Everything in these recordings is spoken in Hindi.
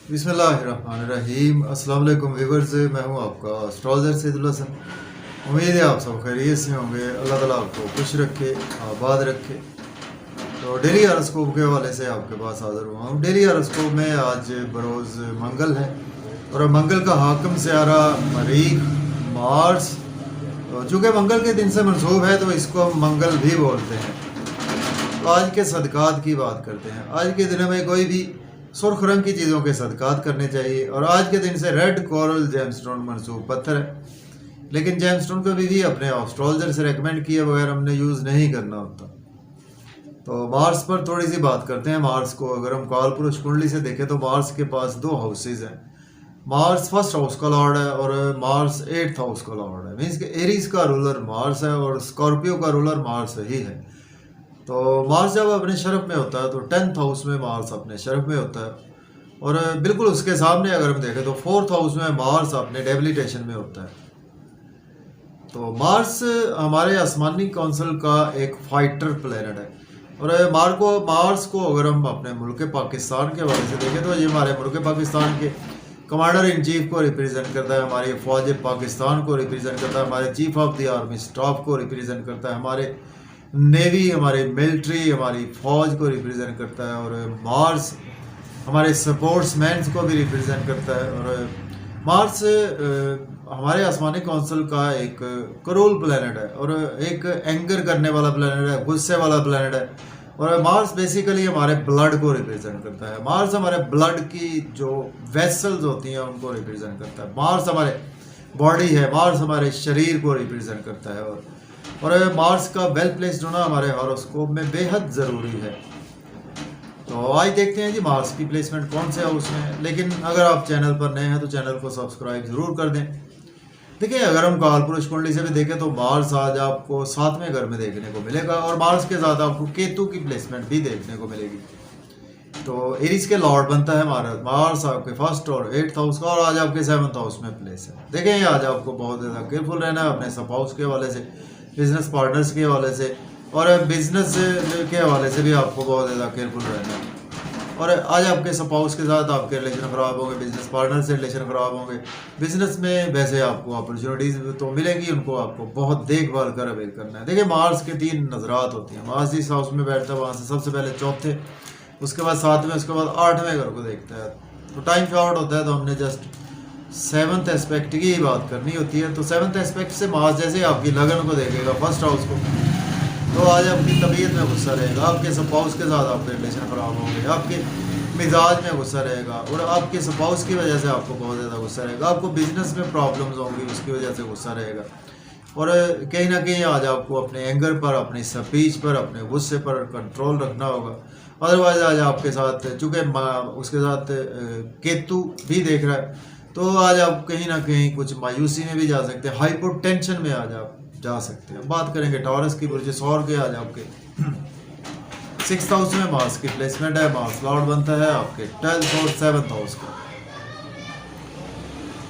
बिस्मिल्लाहिर्रहमानिर्रहीम। अस्सलाम वालेकुम व्यूअर्स, मैं हूं आपका एस्ट्रोलॉजर सैदुल हसन। उम्मीद है आप सब खैरियत से होंगे। अल्लाह ताला आपको खुश रखे, आबाद रखे। तो डेली हॉरोस्कोप के हवाले से आपके पास हाज़िर हुआ हूँ। डेली हॉरोस्कोप में आज बरोज़ मंगल है और मंगल का हाकिम सियारा मरीख मार्स, तो चूँकि मंगल के दिन से मनसूब है तो इसको हम मंगल भी बोलते हैं। तो आज के सदक़ात की बात करते हैं। आज के दिन में कोई भी सुर्ख रंग की चीज़ों के सदक़ात करने चाहिए और आज के दिन से रेड कोरल जेमस्टोन मनसूब पत्थर है, लेकिन जेमस्टोन को भी अपने एस्ट्रोलॉजर से रेकमेंड किए बगैर हमने यूज़ नहीं करना होता। तो मार्स पर थोड़ी सी बात करते हैं। मार्स को अगर हम काल पुरुष कुंडली से देखें तो मार्स के पास दो हाउसेज हैं। मार्स फर्स्ट हाउस का लॉर्ड है और मार्स 8th हाउस का लॉर्ड है। मीन्स कि एरीज का रूलर मार्स है और स्कॉर्पियो का रूलर मार्स ही है। तो मार्स जब अपने शरफ में होता है तो 10th हाउस में मार्स अपने शरफ में होता है और बिल्कुल उसके सामने अगर हम देखें तो 4th हाउस में मार्स अपने डेबिलिटेशन में होता है। तो मार्स हमारे आसमानी काउंसिल का एक फाइटर प्लेनेट है और मार्स को अगर हम अपने मुल्क पाकिस्तान के हवाले से देखें तो ये हमारे मुल्क पाकिस्तान के कमांडर इन चीफ को रिप्रेजेंट करता है, हमारी फ़ौज पाकिस्तान को रिप्रेजेंट करता है, हमारे chief of the army staff को रिप्रेजेंट करता है, हमारे नेवी, हमारी मिलिट्री, हमारी फ़ौज को रिप्रेजेंट करता है और मार्स हमारे सपोर्ट्समैन को भी रिप्रेजेंट करता है। और मार्स हमारे आसमानी काउंसिल का एक करोल प्लेनेट है और एक एंगर करने वाला प्लेनेट है, गुस्से वाला प्लेनेट है। और मार्स बेसिकली हमारे ब्लड को रिप्रेजेंट करता है। मार्स हमारे ब्लड की जो वेसल्स होती हैं उनको रिप्रेजेंट करता है। मार्स हमारे बॉडी है, मार्स हमारे शरीर को रिप्रेजेंट करता है और मार्स का वेल प्लेस्ड होना हमारे हॉरोस्कोप में बेहद ज़रूरी है। तो आज देखते हैं जी मार्स की प्लेसमेंट कौन से हाउस में है। लेकिन अगर आप चैनल पर नए हैं तो चैनल को सब्सक्राइब ज़रूर कर दें। देखिए, अगर हम काल पुरुष कुंडली से भी देखें तो मार्स आज आपको 7वें घर में देखने को मिलेगा और मार्स के साथ आपको केतु की प्लेसमेंट भी देखने को मिलेगी। तो एरीज के लॉर्ड बनता है मार्स आपके 1st और 8th हाउस का और आज आपके 7th हाउस में प्लेस है। देखें, आज आपको बहुत ज़्यादा केयरफुल रहना है अपने स्पाउस के हवाले से, बिजनेस पार्टनर्स के हवाले से और बिजनेस के हवाले से भी आपको बहुत ज़्यादा केयरफुल रहना है। और आज आपके स्पाउस के साथ आपके रिलेशन ख़राब होंगे, बिजनेस पार्टनर से रिलेशन ख़राब होंगे। बिजनेस में वैसे आपको अपॉर्चुनिटीज़ तो मिलेंगी, उनको आपको बहुत देखभाल कर अवेल करना है। देखिए, मार्स के 3 नज़रात होती हैं। मार्स जिस हाउस में बैठता है वहाँ से सबसे पहले 4थे, उसके बाद 7वें, उसके बाद 8वें घर को देखता है। तो टाइम शॉर्ट होता है तो हमने जस्ट 7th एस्पेक्ट की ही बात करनी होती है। तो 7th एस्पेक्ट से मार्स जैसे आपकी लगन को देखेगा 1st हाउस को, तो आज आपकी तबीयत में गुस्सा रहेगा, आपके स्पाउस के साथ आपके रिलेशन ख़राब होंगे, आपके मिजाज में गुस्सा रहेगा और आपके स्पाउस की वजह से आपको बहुत ज़्यादा गुस्सा रहेगा, आपको बिजनेस में प्रॉब्लम्स होंगी उसकी वजह से गुस्सा रहेगा। और कहीं ना कहीं आज आपको अपने एंगर पर, अपनी स्पीच पर, अपने गुस्से पर कंट्रोल रखना होगा। अदरवाइज आज आपके साथ चूँकि उसके साथ केतु भी देख रहा है तो आज आप कहीं ना कहीं कुछ मायूसी में भी जा सकते हैं, हाइपर टेंशन में आज आप जा सकते हैं। बात करेंगे टॉरस की, बुर्ज सौर के। आज आपके 6th हाउस में मार्स की प्लेसमेंट है। मार्स लॉर्ड बनता है आपके 12th और 7th हाउस का।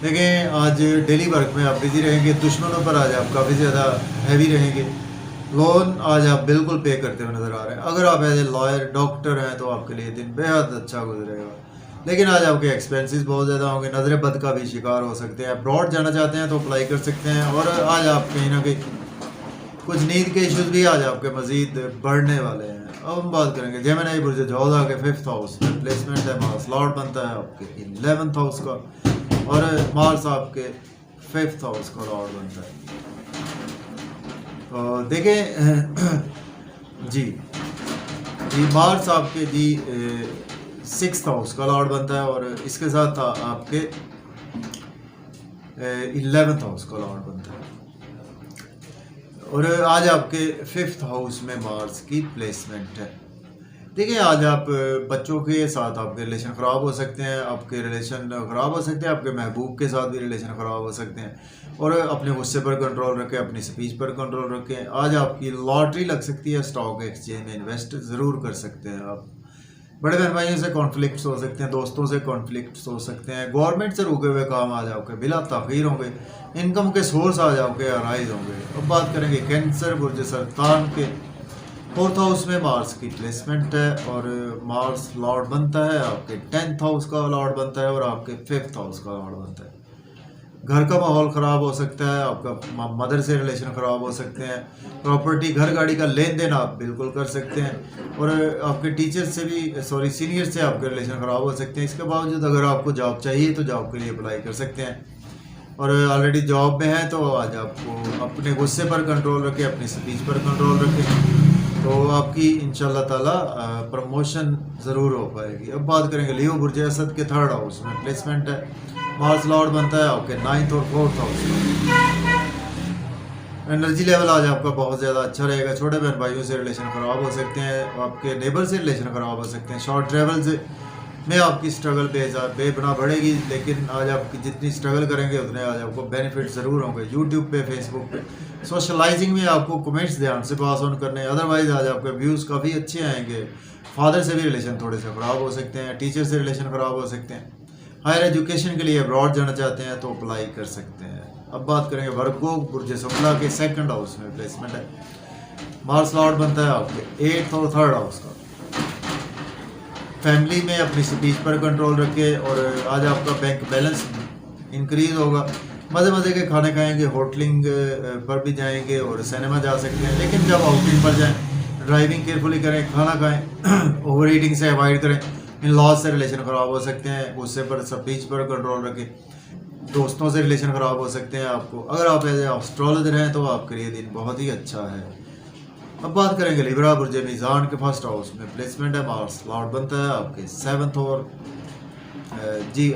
देखिए, आज डेली वर्क में आप बिजी रहेंगे, दुश्मनों पर आज आप काफ़ी ज़्यादा हैवी रहेंगे। लोन आज आप बिल्कुल पे करते हुए नज़र आ रहे हैं। अगर आप एज ए लॉयर, डॉक्टर हैं तो आपके लिए दिन बेहद अच्छा गुजरेगा। लेकिन आज आपके एक्सपेंसेस बहुत ज़्यादा होंगे, नज़र बद का भी शिकार हो सकते हैं। अब्रॉड जाना चाहते हैं तो अप्लाई कर सकते हैं और आज आप कहीं ना कहीं कुछ नींद के इश्यूज भी आज आपके मज़ीद बढ़ने वाले हैं। अब हम बात करेंगे जेमिनी बुर्ज जोधा के 5th हाउस में प्लेसमेंट है। मार्स लॉर्ड बनता है आपके 11th हाउस का और मार्स आपके 5th हाउस का लॉर्ड बनता है। तो देखें जी मार्स आपके 6th हाउस का लॉर्ड बनता है और इसके साथ आपके 11th हाउस का लॉर्ड बनता है और आज आपके 5th हाउस में मार्स की प्लेसमेंट है। देखिए, आज आप बच्चों के साथ आपके रिलेशन ख़राब हो सकते हैं, आपके रिलेशन ख़राब हो सकते हैं, आपके महबूब के साथ भी रिलेशन ख़राब हो सकते हैं और अपने गुस्से पर कंट्रोल रखें, अपनी स्पीच पर कंट्रोल रखें। आज आपकी लॉटरी लग सकती है, स्टॉक एक्सचेंज में इन्वेस्ट ज़रूर कर सकते हैं आप। बड़े बहन भाइयों से कॉन्फ्लिक्ट्स हो सकते हैं, दोस्तों से कॉन्फ्लिक्ट्स हो सकते हैं, गवर्नमेंट से रुके हुए काम आज आपके बिला ताख़ीर होंगे, इनकम के सोर्स आज आपके अराइज होंगे। अब बात करेंगे कैंसर बुर्ज सरतान के 4th हाउस में मार्स की प्लेसमेंट है और मार्स लॉर्ड बनता है आपके 10th हाउस का लॉर्ड बनता है और आपके 5th हाउस का लॉर्ड बनता है। घर का माहौल ख़राब हो सकता है, आपका मदर से रिलेशन ख़राब हो सकते हैं, प्रॉपर्टी घर गाड़ी का लेन देन आप बिल्कुल कर सकते हैं और आपके टीचर से भी सीनियर से आपके रिलेशन ख़राब हो सकते हैं। इसके बावजूद अगर आपको जॉब चाहिए तो जॉब के लिए अप्लाई कर सकते हैं और ऑलरेडी जॉब में है तो आज आपको अपने गुस्से पर कंट्रोल रखें, अपनी स्पीच पर कंट्रोल रखें तो आपकी इंशाल्लाह ताला प्रमोशन ज़रूर हो पाएगी। अब बात करेंगे लियो बुर्ज असद के 3rd हाउस में प्लेसमेंट है। मार्स लॉर्ड बनता है आपके 9th और 4th हाउस में। एनर्जी लेवल आज आपका बहुत ज़्यादा अच्छा रहेगा। छोटे बहन भाइयों से रिलेशन ख़राब हो सकते हैं, आपके नेबर से रिलेशन ख़राब हो सकते हैं। शॉर्ट ट्रेवल से में आपकी स्ट्रगल बेबना बढ़ेगी, लेकिन आज आपकी जितनी स्ट्रगल करेंगे उतने आज आपको बेनिफिट ज़रूर होंगे। यूट्यूब पे, फेसबुक पे सोशलाइजिंग में आपको कमेंट्स ध्यान से पास ऑन करने, अदरवाइज आज आपके व्यूज़ काफ़ी अच्छे आएंगे। फादर से भी रिलेशन थोड़े से ख़राब हो सकते हैं, टीचर से रिलेशन ख़राब हो सकते हैं। हायर एजुकेशन के लिए अब्रॉड जाना चाहते हैं तो अप्लाई कर सकते हैं। अब बात करेंगे वर्गो बुर्ज शुक्ला के 2nd हाउस में प्लेसमेंट है। मार्स लॉर्ड बनता है आपके 8th और 3rd हाउस का। फैमिली में अपनी स्पीच पर कंट्रोल रखें और आज आपका बैंक बैलेंस इंक्रीज होगा। मज़े मज़े के खाने खाएंगे, होटलिंग पर भी जाएंगे और सिनेमा जा सकते हैं, लेकिन जब आउटिंग पर जाएं ड्राइविंग केयरफुली करें, खाना खाएं, ओवर ईटिंग से अवॉइड करें। इन लॉज से रिलेशन ख़राब हो सकते हैं, गुस्से पर स्पीच पर कंट्रोल रखें। दोस्तों से रिलेशन ख़राब हो सकते हैं आपको। अगर आप एज एस्ट्रोलॉजर हैं तो आपके लिए दिन बहुत ही अच्छा है। अब बात करेंगे लिब्रा बुर्ज मीज़ान के 1st हाउस में प्लेसमेंट है। मार्स लॉर्ड बनता है आपके 7th और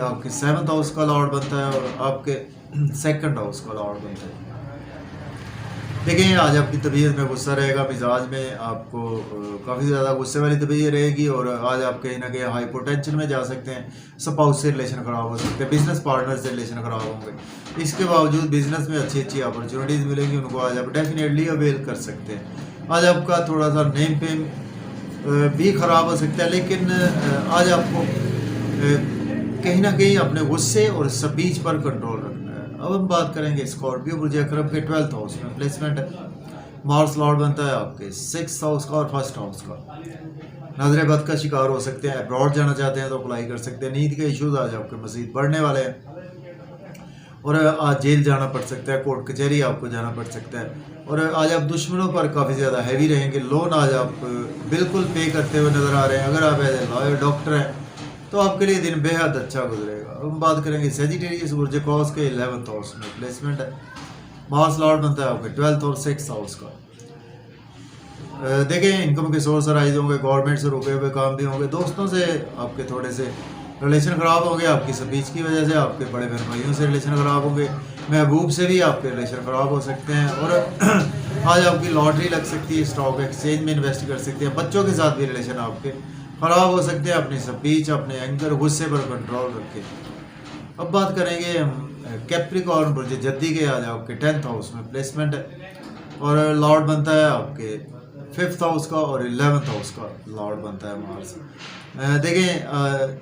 आपके 7th हाउस का लॉर्ड बनता है और आपके 2nd हाउस का लॉर्ड बनता है। देखिए आज आपकी तबीयत में गुस्सा रहेगा, मिजाज में आपको काफ़ी ज़्यादा गुस्से वाली तबीयत रहेगी और आज आप कहीं ना कहीं हाइपोटेंशन में जा सकते हैं। स्पाउस से रिलेशन ख़राब हो सकते हैं, बिजनेस पार्टनर से रिलेशन ख़राब होंगे। इसके बावजूद बिजनेस में अच्छी अच्छी अपॉर्चुनिटीज़ मिलेंगी, उनको आज आप डेफिनेटली अवेल कर सकते हैं। आज आपका थोड़ा सा नेम फेम भी ख़राब हो सकता है, लेकिन आज आपको कहीं ना कहीं अपने गुस्से और स्पीच पर कंट्रोल रखना है। अब हम बात करेंगे स्कॉर्पियो बुर्ज अकरम के 12th हाउस में प्लेसमेंट है। मार्स लॉर्ड बनता है आपके 6th हाउस का और 1st हाउस का। नजर बद का शिकार हो सकते हैं, अब्रॉड जाना चाहते हैं तो अप्लाई कर सकते हैं। नींद के इश्यूज आज आपके मजीद बढ़ने वाले हैं और आज जेल जाना पड़ सकता है, कोर्ट कचहरी आपको जाना पड़ सकता है और आज आप दुश्मनों पर काफ़ी ज़्यादा हैवी रहेंगे। लोन आज आप बिल्कुल पे करते हुए नज़र आ रहे हैं। अगर आप एज ए लॉयर डॉक्टर हैं तो आपके लिए दिन बेहद अच्छा गुजरेगा। हम बात करेंगे सेजिटेरियस बुर्ज क्रॉस के 11th हाउस में प्लेसमेंट है। मार्स लॉर्ड बनता है आपके 12th और 6th हाउस का। देखें इनकम के सोर्स राइज होंगे, गवर्नमेंट से रुके हुए काम भी होंगे, दोस्तों से आपके थोड़े से रिलेशन ख़राब होंगे, आपकी स्पीच की वजह से आपके बड़े बहन भाइयों से रिलेशन ख़राब होंगे, महबूब से भी आपके रिलेशन ख़राब हो सकते हैं और आज आपकी लॉटरी लग सकती है, स्टॉक एक्सचेंज में इन्वेस्ट कर सकते हैं। बच्चों के साथ भी रिलेशन आपके ख़राब हो सकते हैं। अपनी स्पीच, अपने एंकर, गुस्से पर कंट्रोल रखें। अब बात करेंगे हम कैप्रिकॉर्न बुर्ज जद्दी के, आज आपके 10th हाउस में प्लेसमेंट है और लॉर्ड बनता है आपके 5th हाउस का और 11th हाउस का लॉर्ड बनता है मार्स। देखें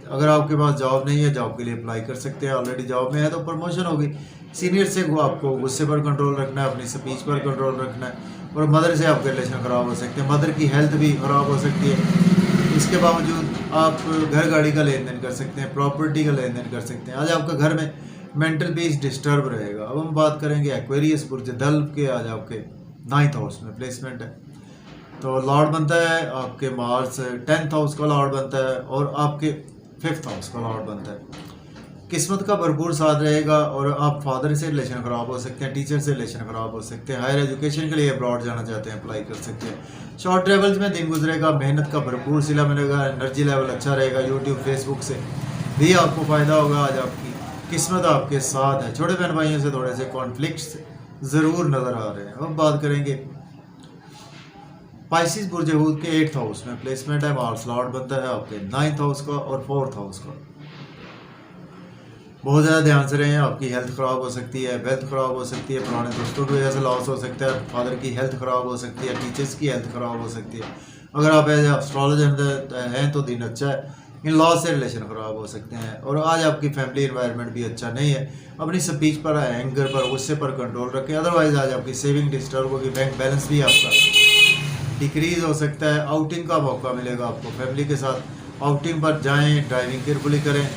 अगर आपके पास जॉब नहीं है, जॉब के लिए अप्लाई कर सकते हैं। ऑलरेडी जॉब में है तो प्रमोशन होगी। सीनियर से आपको गुस्से पर कंट्रोल रखना है, अपनी स्पीच पर कंट्रोल रखना है और मदर से आपके रिलेशन ख़राब हो सकते हैं। मदर की हेल्थ भी ख़राब हो सकती है। इसके बावजूद आप घर गाड़ी का लेन देन कर सकते हैं, प्रॉपर्टी का लेन देन कर सकते हैं। आज आपका घर में मेंटल पीस डिस्टर्ब रहेगा। अब हम बात करेंगे एक्वेरियस बुर्ज दल्व के, आज आपके 9th हाउस में प्लेसमेंट है तो लॉर्ड बनता है आपके मार्स 10th हाउस का लॉर्ड बनता है और आपके 5th हाउस का लॉर्ड बनता है। किस्मत का भरपूर साथ रहेगा और आप फादर से रिलेशन ख़राब हो सकते हैं, टीचर से रिलेशन ख़राब हो सकते हैं। हायर एजुकेशन के लिए अब्रॉड जाना चाहते हैं, अप्लाई कर सकते हैं। शॉर्ट ट्रेवल्स में दिन गुजरेगा, मेहनत का भरपूर सिला मिलेगा, एनर्जी लेवल अच्छा रहेगा। यूट्यूब फेसबुक से भी आपको फ़ायदा होगा। आज आपकी किस्मत आपके साथ है। छोटे बहन भाइयों से थोड़े से कॉन्फ्लिक्ट्स ज़रूर नज़र आ रहे हैं। अब बात करेंगे पाइसिस बुर्ज हूद के 8th हाउस में प्लेसमेंट है। मार्स लॉर्ड बनता है आपके 9th हाउस का और 4th हाउस का। बहुत ज़्यादा ध्यान से रहें, आपकी हेल्थ ख़राब हो सकती है, वेल्थ ख़राब हो सकती है, पुराने दोस्तों की वजह से लॉस हो सकता है, फादर की हेल्थ ख़राब हो सकती है, टीचर्स की हेल्थ ख़राब हो सकती है। अगर आप एज एस्ट्रोलॉजर हैं तो दिन अच्छा है। इन लॉस से रिलेशन ख़राब हो सकते हैं और आज आपकी फैमिली इन्वायरमेंट भी अच्छा नहीं है। अपनी स्पीच पर, एंगर पर, गुस्से पर कंट्रोल रखें, अदरवाइज आज आपकी सेविंग डिस्टर्ब होगी, बैंक बैलेंस भी आपका डिक्रीज़ हो सकता है। आउटिंग का मौका मिलेगा आपको, फैमिली के साथ आउटिंग पर जाएं, ड्राइविंग केयरफुली करें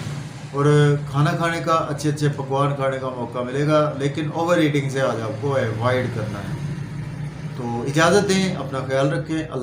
और खाना खाने का, अच्छे अच्छे पकवान खाने का मौका मिलेगा, लेकिन ओवर ईटिंग से आज आपको अवॉइड करना है। तो इजाज़त दें, अपना ख्याल रखें।